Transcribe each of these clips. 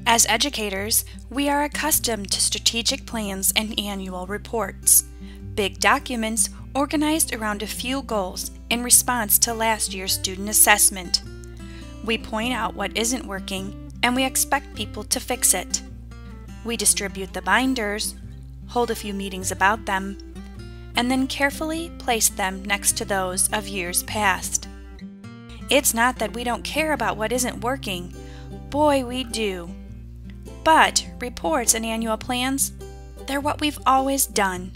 As educators, we are accustomed to strategic plans and annual reports, big documents organized around a few goals in response to last year's student assessment. We point out what isn't working and we expect people to fix it. We distribute the binders, hold a few meetings about them, and then carefully place them next to those of years past. It's not that we don't care about what isn't working. Boy, we do. But reports and annual plans, they're what we've always done.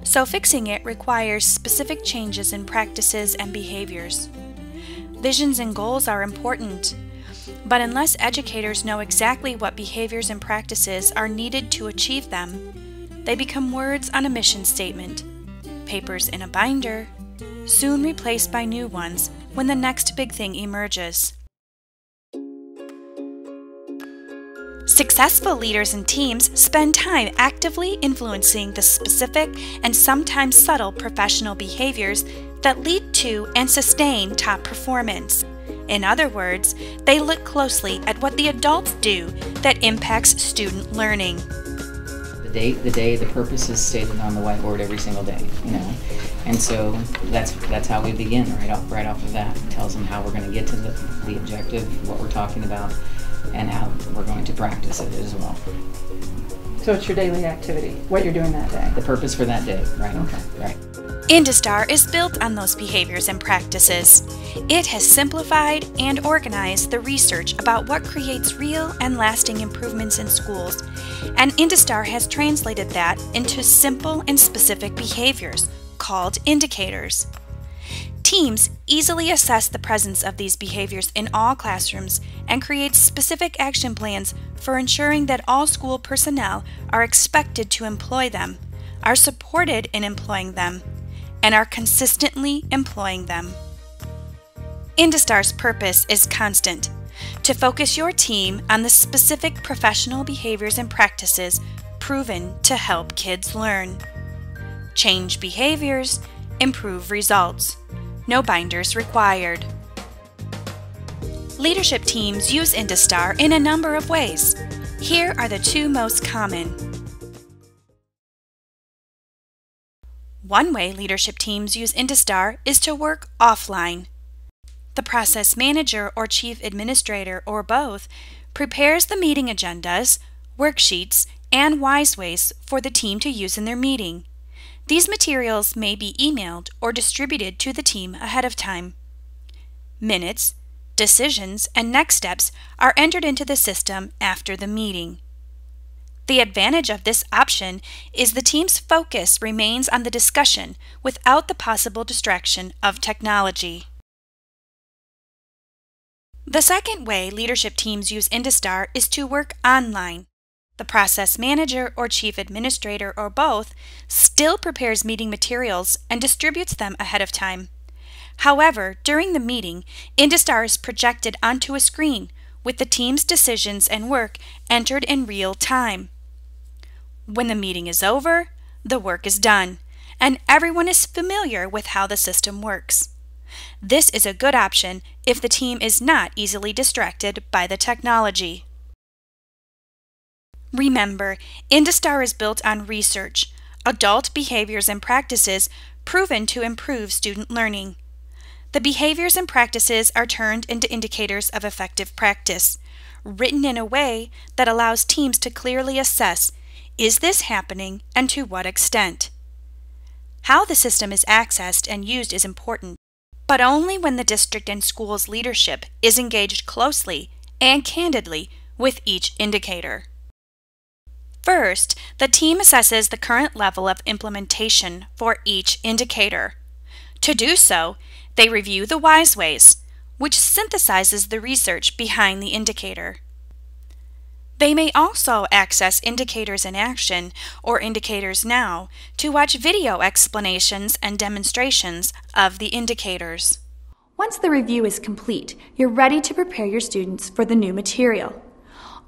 So fixing it requires specific changes in practices and behaviors. Visions and goals are important, but unless educators know exactly what behaviors and practices are needed to achieve them, they become words on a mission statement, papers in a binder, soon replaced by new ones when the next big thing emerges. Successful leaders and teams spend time actively influencing the specific and sometimes subtle professional behaviors that lead to and sustain top performance. In other words, they look closely at what the adults do that impacts student learning. The date, the purpose is stated on the whiteboard every single day, and so that's how we begin right off of that. It tells them how we're going to get to the objective, what we're talking about, and how we're going to practice it as well. So it's your daily activity, what you're doing that day. The purpose for that day, right? Okay. Right. Indistar is built on those behaviors and practices. It has simplified and organized the research about what creates real and lasting improvements in schools, and Indistar has translated that into simple and specific behaviors, called indicators. Teams easily assess the presence of these behaviors in all classrooms and create specific action plans for ensuring that all school personnel are expected to employ them, are supported in employing them, and are consistently employing them. Indistar's purpose is constant: to focus your team on the specific professional behaviors and practices proven to help kids learn. Change behaviors, improve results. No binders required. Leadership teams use Indistar in a number of ways. Here are the two most common. One way leadership teams use Indistar is to work offline. The process manager or chief administrator, or both, prepares the meeting agendas, worksheets, and wiseways for the team to use in their meeting. These materials may be emailed or distributed to the team ahead of time. Minutes, decisions, and next steps are entered into the system after the meeting. The advantage of this option is the team's focus remains on the discussion without the possible distraction of technology. The second way leadership teams use Indistar is to work online. The process manager or chief administrator, or both, still prepares meeting materials and distributes them ahead of time. However, during the meeting, Indistar is projected onto a screen with the team's decisions and work entered in real time. When the meeting is over, the work is done, and everyone is familiar with how the system works. This is a good option if the team is not easily distracted by the technology. Remember, Indistar is built on research, adult behaviors and practices proven to improve student learning. The behaviors and practices are turned into indicators of effective practice, written in a way that allows teams to clearly assess, is this happening and to what extent? How the system is accessed and used is important, but only when the district and school's leadership is engaged closely and candidly with each indicator. First, the team assesses the current level of implementation for each indicator. To do so, they review the wiseways, which synthesizes the research behind the indicator. They may also access Indicators in Action, or Indicators Now, to watch video explanations and demonstrations of the indicators. Once the review is complete, you're ready to prepare your students for the new material.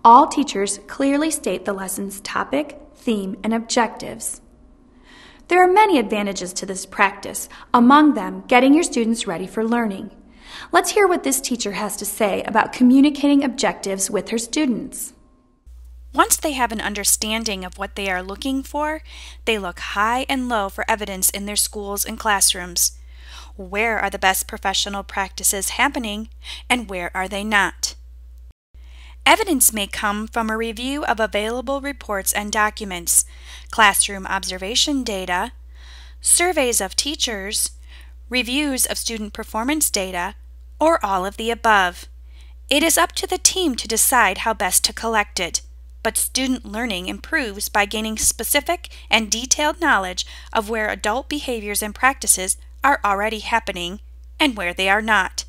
All teachers clearly state the lesson's topic, theme, and objectives. There are many advantages to this practice, among them getting your students ready for learning. Let's hear what this teacher has to say about communicating objectives with her students. Once they have an understanding of what they are looking for, they look high and low for evidence in their schools and classrooms. Where are the best professional practices happening, and where are they not? Evidence may come from a review of available reports and documents, classroom observation data, surveys of teachers, reviews of student performance data, or all of the above. It is up to the team to decide how best to collect it, but student learning improves by gaining specific and detailed knowledge of where adult behaviors and practices are already happening and where they are not.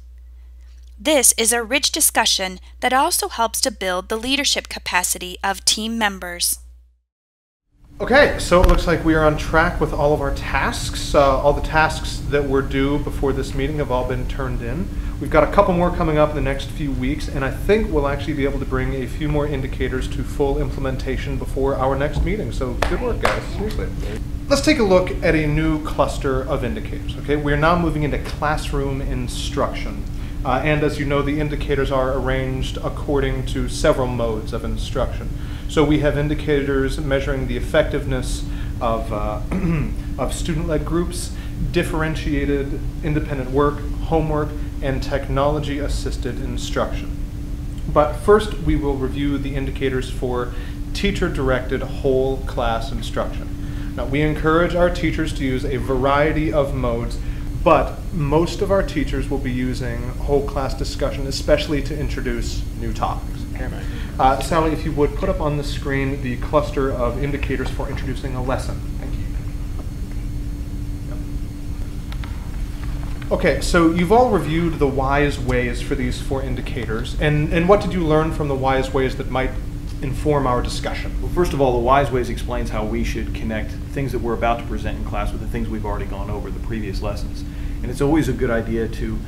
This is a rich discussion that also helps to build the leadership capacity of team members. Okay, so it looks like we are on track with all of our tasks. All the tasks that were due before this meeting have all been turned in. We've got a couple more coming up in the next few weeks, and I think we'll actually be able to bring a few more indicators to full implementation before our next meeting. So good work, guys, seriously. Let's take a look at a new cluster of indicators, okay? We're now moving into classroom instruction. And as you know, the indicators are arranged according to several modes of instruction. So we have indicators measuring the effectiveness of, of student-led groups, differentiated independent work, homework, and technology-assisted instruction. But first, we will review the indicators for teacher-directed whole class instruction. Now, we encourage our teachers to use a variety of modes, but most of our teachers will be using whole class discussion, especially to introduce new topics. Okay? Sally, if you would put up on the screen the cluster of indicators for introducing a lesson. Thank you. Yep. Okay, so you've all reviewed the wise ways for these 4 indicators, and what did you learn from the wise ways that might inform our discussion? Well, first of all, the wise ways explains how we should connect things that we're about to present in class with the things we've already gone over, the previous lessons. And it's always a good idea to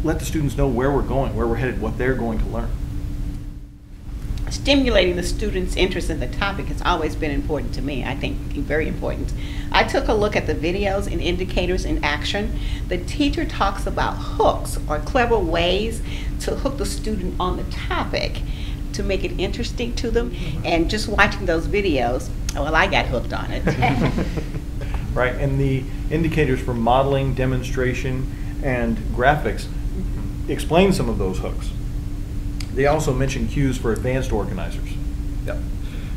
let the students know where we're going, where we're headed, what they're going to learn. Stimulating the students' interest in the topic has always been important to me, I think very important. I took a look at the videos and indicators in action. The teacher talks about hooks, or clever ways to hook the student on the topic to make it interesting to them. And just watching those videos, well, I got hooked on it. Right, and the indicators for modeling, demonstration, and graphics explain some of those hooks. They also mention cues for advanced organizers. Yep.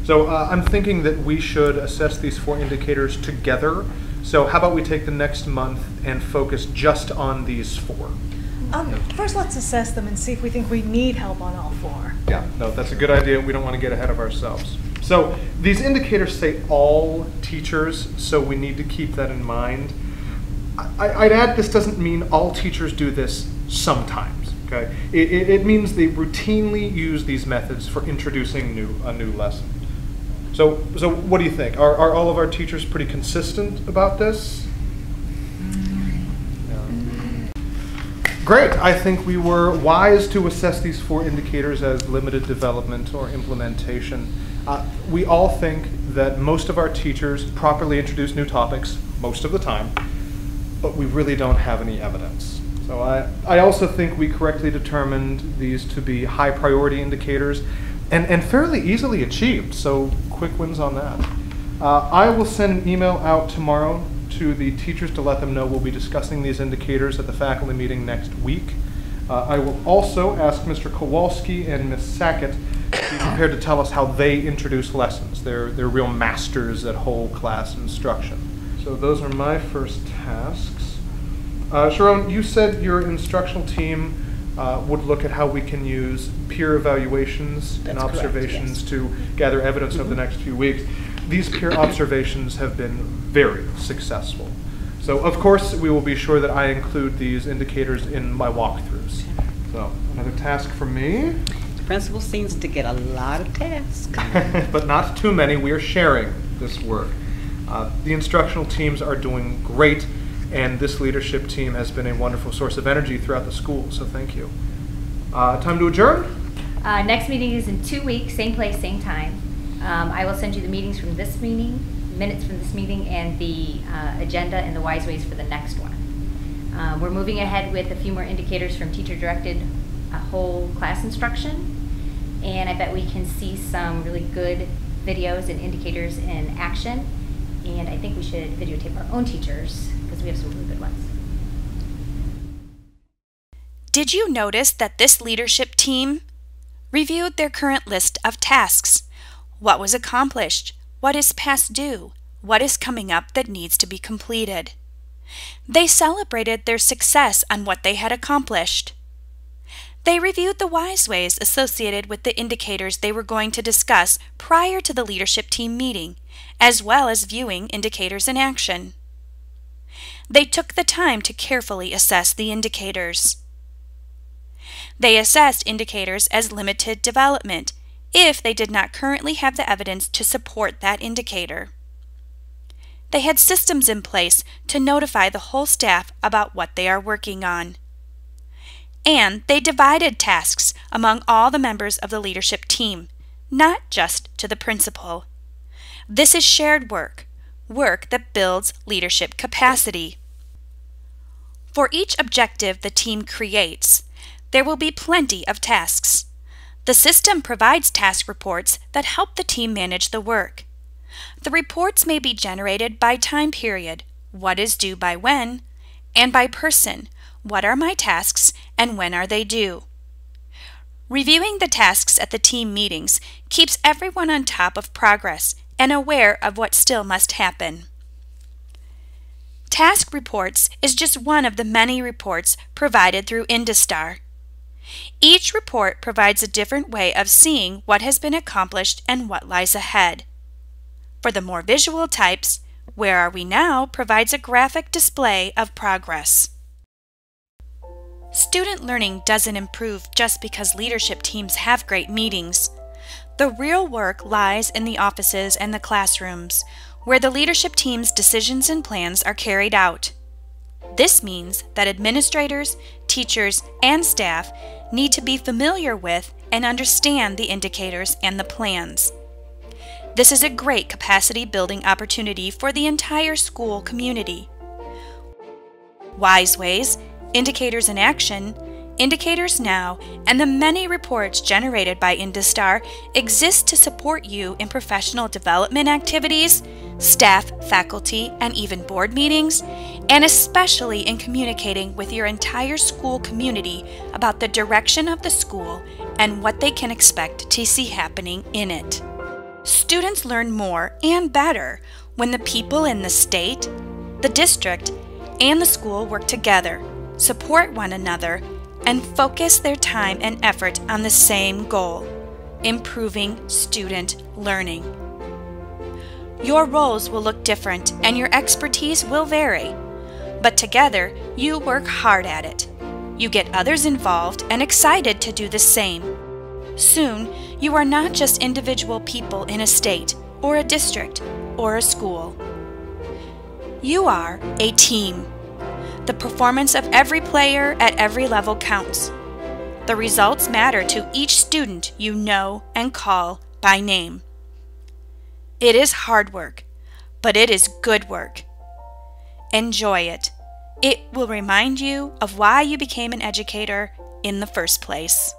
So I'm thinking that we should assess these 4 indicators together. So how about we take the next month and focus just on these 4? First, let's assess them and see if we think we need help on all 4. Yeah, no, that's a good idea. We don't want to get ahead of ourselves. So these indicators say all teachers, so we need to keep that in mind. I'd add this doesn't mean all teachers do this sometimes, okay? It means they routinely use these methods for introducing a new lesson. So what do you think? Are all of our teachers pretty consistent about this? Great. I think we were wise to assess these 4 indicators as limited development or implementation. We all think that most of our teachers properly introduce new topics most of the time, but we really don't have any evidence. So I also think we correctly determined these to be high priority indicators and fairly easily achieved, so quick wins on that. I will send an email out tomorrow to the teachers to let them know we'll be discussing these indicators at the faculty meeting next week. I will also ask Mr. Kowalski and Ms. Sackett to be prepared to tell us how they introduce lessons. They're real masters at whole class instruction. So those are my first tasks. Sharon, you said your instructional team would look at how we can use peer evaluations and observations correct, yes. to gather evidence over the next few weeks. These peer observations have been very successful. So of course we will be sure that I include these indicators in my walkthroughs. So another task for me. The principal seems to get a lot of tasks. But not too many. We are sharing this work. The instructional teams are doing great, and this leadership team has been a wonderful source of energy throughout the school, so thank you. Time to adjourn? Next meeting is in 2 weeks, same place, same time. I will send you the meetings from this meeting, minutes from this meeting, and the agenda and the wise ways for the next one. We're moving ahead with a few more indicators from teacher-directed whole class instruction, and I bet we can see some really good videos and indicators in action, and I think we should videotape our own teachers because we have some really good ones. Did you notice that this leadership team reviewed their current list of tasks? What was accomplished? What is past due? What is coming up that needs to be completed? They celebrated their success on what they had accomplished. They reviewed the wise ways associated with the indicators they were going to discuss prior to the leadership team meeting, as well as viewing indicators in action. They took the time to carefully assess the indicators. They assessed indicators as limited development if they did not currently have the evidence to support that indicator. They had systems in place to notify the whole staff about what they are working on. And they divided tasks among all the members of the leadership team, not just to the principal. This is shared work, work that builds leadership capacity. For each objective the team creates, there will be plenty of tasks. The system provides task reports that help the team manage the work. The reports may be generated by time period, what is due by when, and by person, what are my tasks and when are they due. Reviewing the tasks at the team meetings keeps everyone on top of progress and aware of what still must happen. Task reports is just one of the many reports provided through Indistar. Each report provides a different way of seeing what has been accomplished and what lies ahead. For the more visual types, Where Are We Now provides a graphic display of progress. Student learning doesn't improve just because leadership teams have great meetings. The real work lies in the offices and the classrooms, where the leadership team's decisions and plans are carried out. This means that administrators, teachers, and staff need to be familiar with and understand the indicators and the plans. This is a great capacity building opportunity for the entire school community. Wise ways, indicators in action, indicators now, and the many reports generated by Indistar exist to support you in professional development activities, staff, faculty, and even board meetings, and especially in communicating with your entire school community about the direction of the school and what they can expect to see happening in it. Students learn more and better when the people in the state, the district, and the school work together, support one another, and focus their time and effort on the same goal: improving student learning. Your roles will look different and your expertise will vary, but together you work hard at it. You get others involved and excited to do the same. Soon, you are not just individual people in a state, or a district, or a school. You are a team. The performance of every player at every level counts. The results matter to each student you know and call by name. It is hard work, but it is good work. Enjoy it. It will remind you of why you became an educator in the first place.